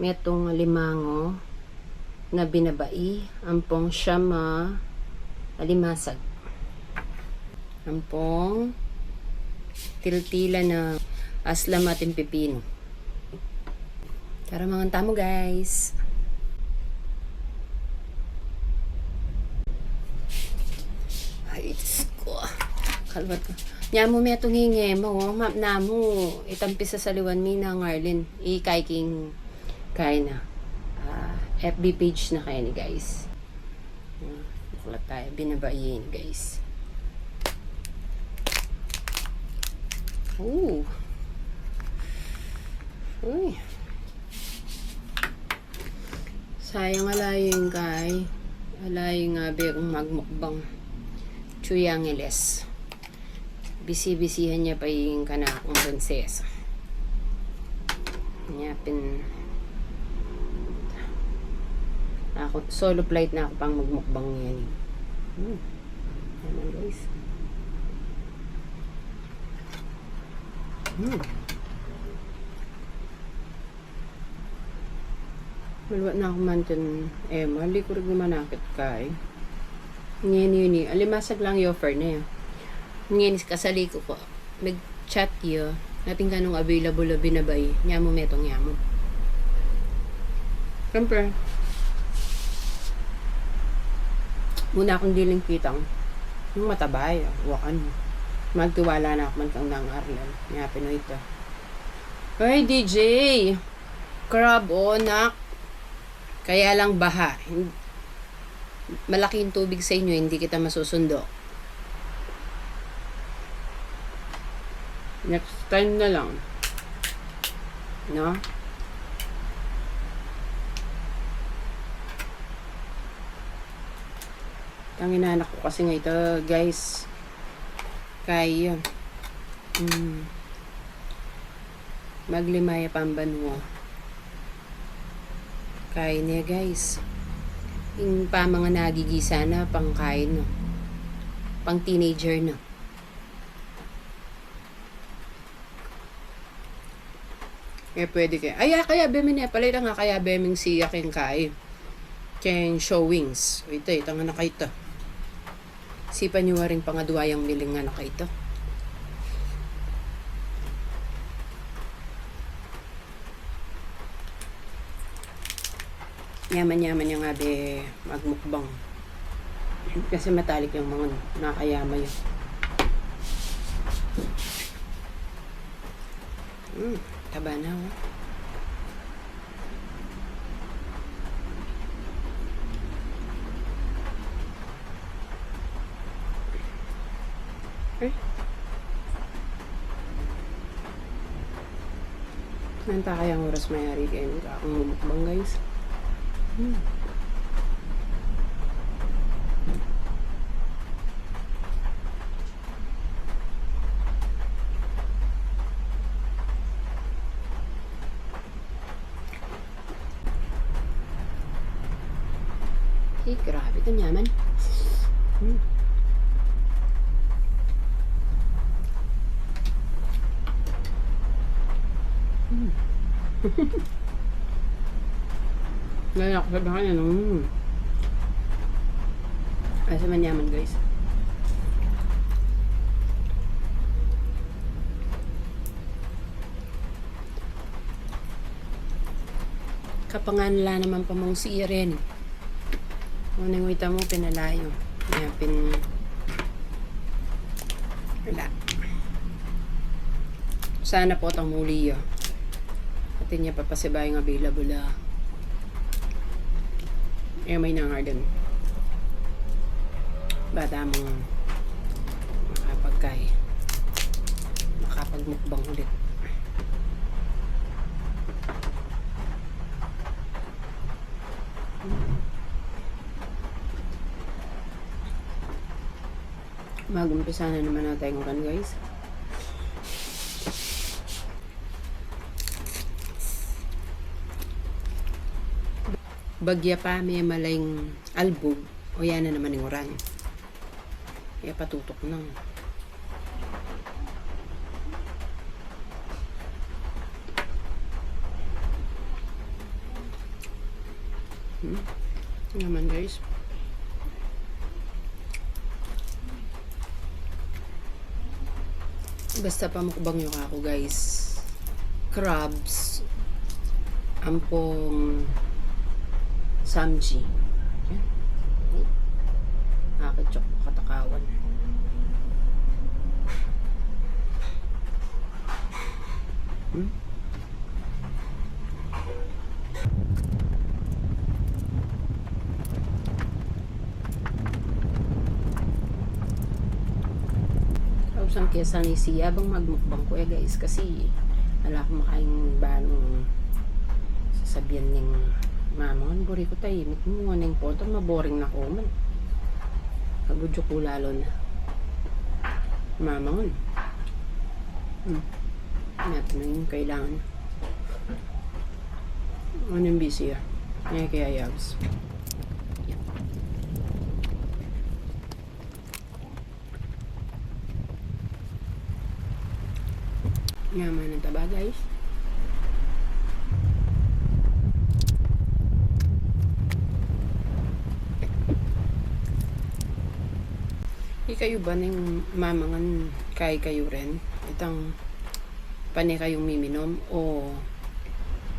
metong limango na binabai, ampong siyama alimasag, ampong tiltila na aslam atin pipino. Tara mga tamo guys. Ay, ko. Kalwat ko. Nyamo may itong hingi mo, map na mo, itampisa sa liwan mi na Arlene. I-kay king kay na. FB page na kaya ni guys. Bukulat tayo, binabayin guys. Ooh. Uy. Sayang alayong kay. Alayong nga kung magmukbang. Chuyangiles. Bisi-bisihan niya pa yung kanakong prinsesa. Nyapin. Ako, solo flight na ako pang magmukbang yan. Ayan guys. Malwa na ako man dyan. Mali ko rin manakit ka eh. Ngayon yun eh. Alimasag lang yung offer na yun. Ngayon kasali ko ko. Nag-chat yun. Nating kanong available na binabay. Nyamo metong nyamo. Siyempre. Muna akong diling kitang. Yung matabay. Wakan. Magtiwala na ako man kang nang Arlen. Nyapin mo ito. Hey DJ! Crab o nak. Kaya lang baha. Malaking tubig sa inyo, hindi kita masusundo. Next time na lang. No? Tanginanak ko kasi nga ito, guys. Kaya. Maglimaya pambanwa. Kain niya guys. Yung pa mga nagigisa na pang kain no. Pang teenager na. Kaya pwede kayo. Kaya bemin niya. Palay nga kaya beming siya keng kain. Keng showings. O ito, nga na kayo ito. Sipan nyo rin pangaduayang miling nga na kayo ito. Yaman-yaman yung nga de magmukbang. Kasi matalik yung mga nakayama yun. Taba na oh. Nanta kayang oras mayari kayo akong mukbang guys. Grabe ito nyaman. Lala ako sa bahay na ay sa manyaman guys. Kapanganla naman pa mong si Irene. Unang wita mo pinalayo. Kaya wala. Sana po itong muli yun. Atin niya papasibay yung available may nangarden. Bata mong makapagmukbang ulit. Mag-umpisa na naman natin kan guys. Bagya pa may malayng albog o yan na naman yung oran. Kaya patutok nang. Naman guys. Basta pamukbang yung ako guys. Crabs. Ampong samji. Yan. Nakakachok katakawan. Ang kesa ni siya bang magmukbang ko guys kasi wala akong makain banong sasabihan ng mama buri ko tayo mo ng po maboring na ko man agudyo ko lalo na mama natin na yung kailangan ano yung busy kaya yabs. Yaman ng taba guys. Kayo ba ng mamangan kay kayo rin? Itang pane kayong miminom o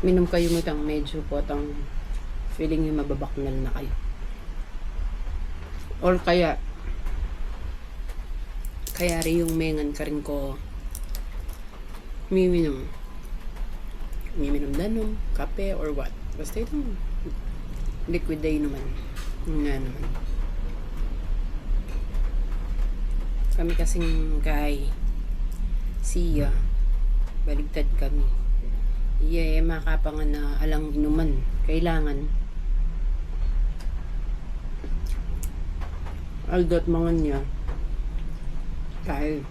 minom kayo mo itang medyo po itang feeling yung mababaknal na kayo? Or kaya rin yung mengan ka rin ko miminom danom, kape or what basta itong liquid day naman nga naman kami kasing kay siya baligtad kami makapangan na alang inuman kailangan aldot mga niya kahit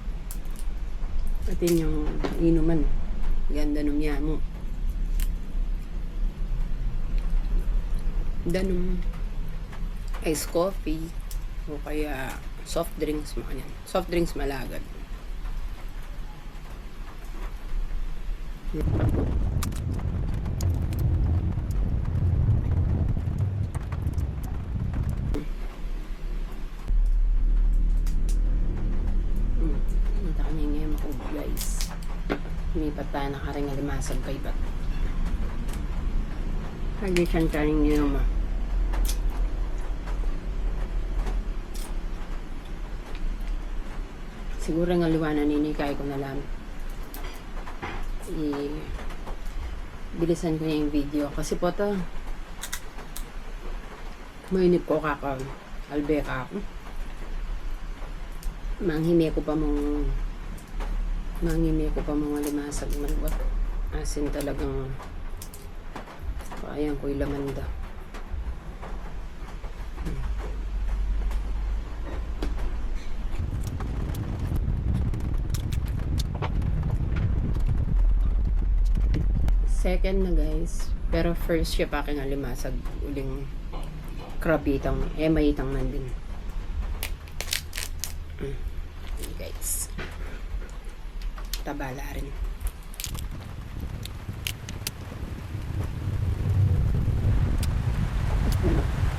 atin yung inuman ganda nung mo danom ice coffee o kaya soft drinks mga yan soft drinks malagad guys lumipat tayo nakaring alimasag kay bat hindi siyang karing niya naman siguro nga liwanan ninikay ko na lang bilisan ko niya yung video kasi po to mainip ko albeka ako manghimi ko pa mga limasag manwat asin talagang ayan ko ilamanda second na guys pero first siya pa aking alimasag uling krabitang maitang nandin guys tabala rin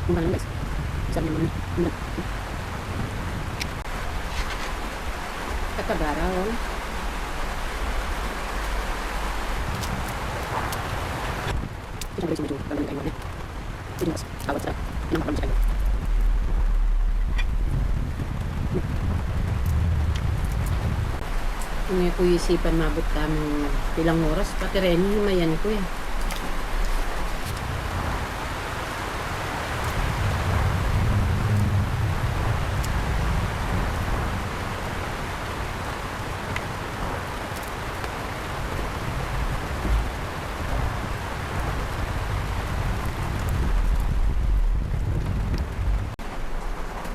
kumalang guys sabi naman katabara isang guys medyo kami kayo sige mas awat sa inang kami sa kayo Ngayon ko isipan mabot kami ilang oras. Pati rin himayan ko eh.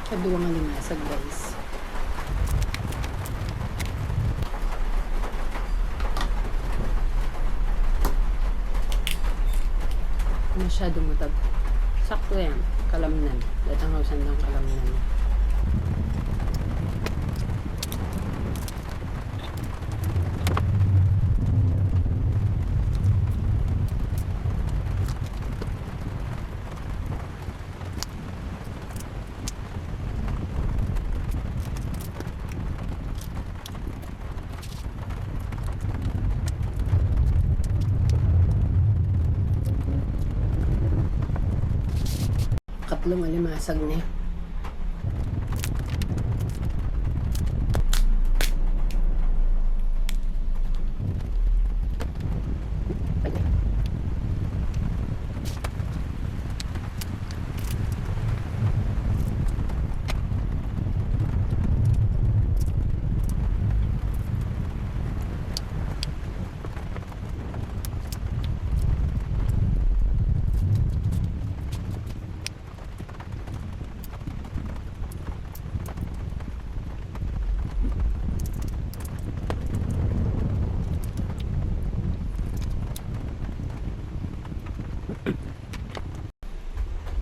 Kaduwang alimasag guys. Masyadong matag. Sakto yan. Kalamnan. Datang hausan ng kalamnan. tatlong alimasag niya.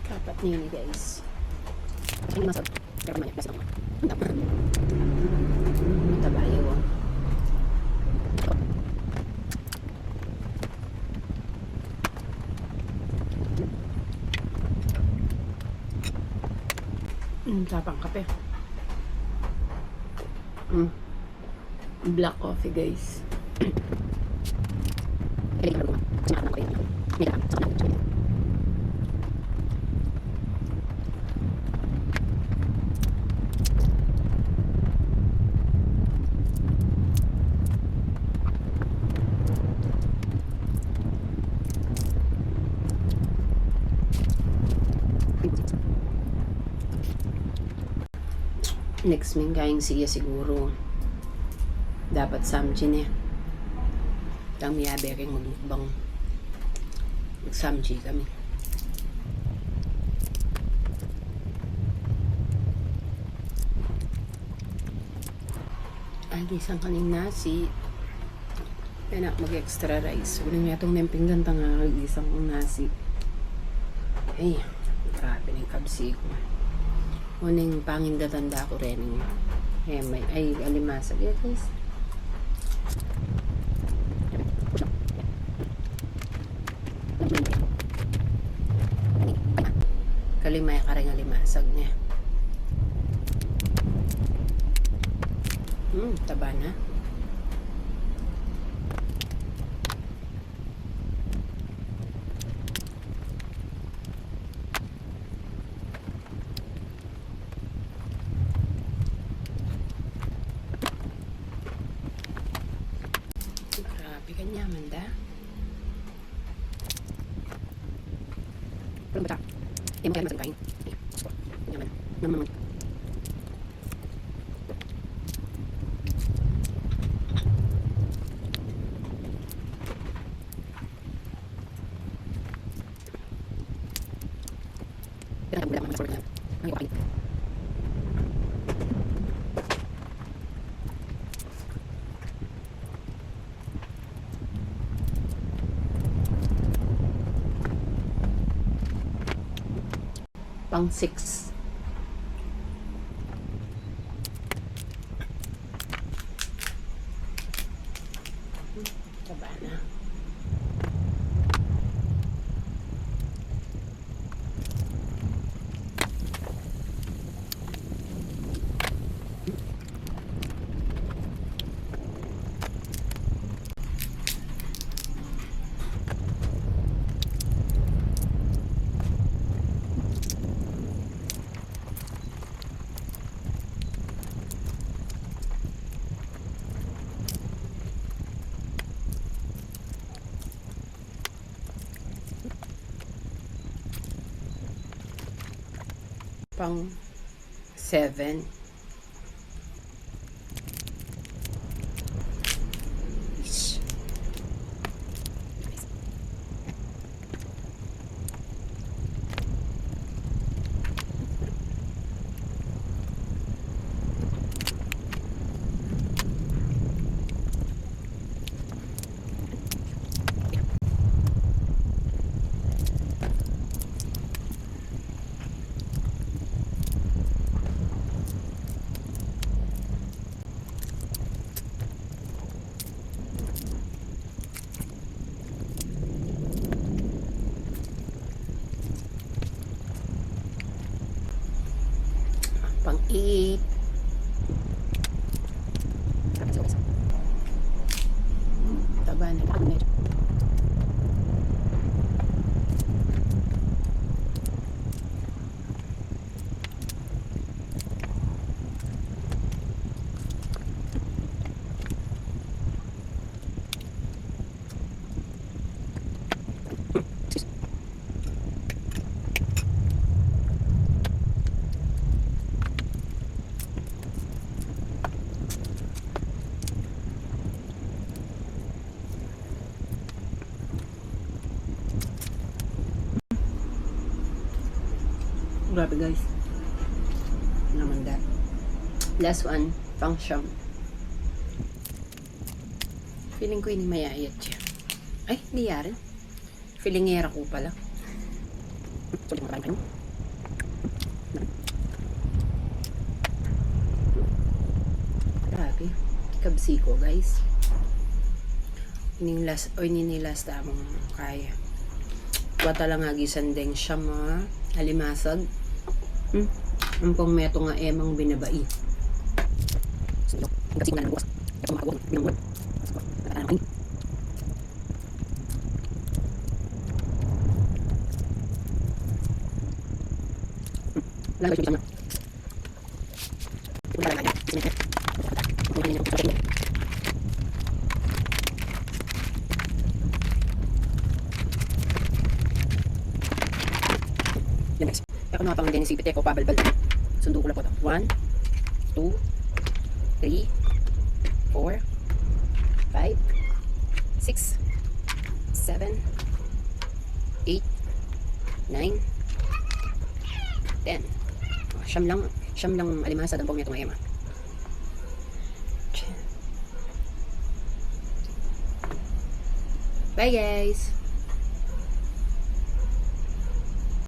Kapat niyo ni guys. Ini masuk. Pero banyak plus naman. Matabayo. Tapang kape. Black coffee guys. Next minggaing siya siguro dapat samji niya. Kami yabeking magbang mag-samji kami. Agisang kaning nasi. Kaya mag-extra rice. Uling nga itong nempinggan nga agisang kong nasi. Ay, grabe ng kabsi ko. Uning pangindatanda ko rin. Ay, alimasag. Yeah, guys. Kalimay ka rin alimasag niya. Taba na. Grabe kanya, Amanda. Belum betul. Yang mau masuk kain. Nyaman. Nyaman. Kita boleh masuk dalam. Nanti kain. Pang 6. Taba na. Pang 7. Grabe guys. Naman that. Last one, pang siyam. Feeling ko ini mayayat siya. Ay, hindi yari. Feelingera ko pala. Grabe. Kabsi ko guys. Ini last tamang kaya. Wata lang nga gisandeng siya mga alimasag. Ang pong meto nga emang binabai. Kasi nga nabukas. Ito makawag. Binamot. Wala ba siya na? Yan guys. Kaya kung nakapang din isipit ko, pabalbal. Sundo ko lang po ito. 1, 2, 3, 4, 5, 6, 7, 8, 9, 10. Siyam lang alimasa ang pong nito ngayon. Bye guys!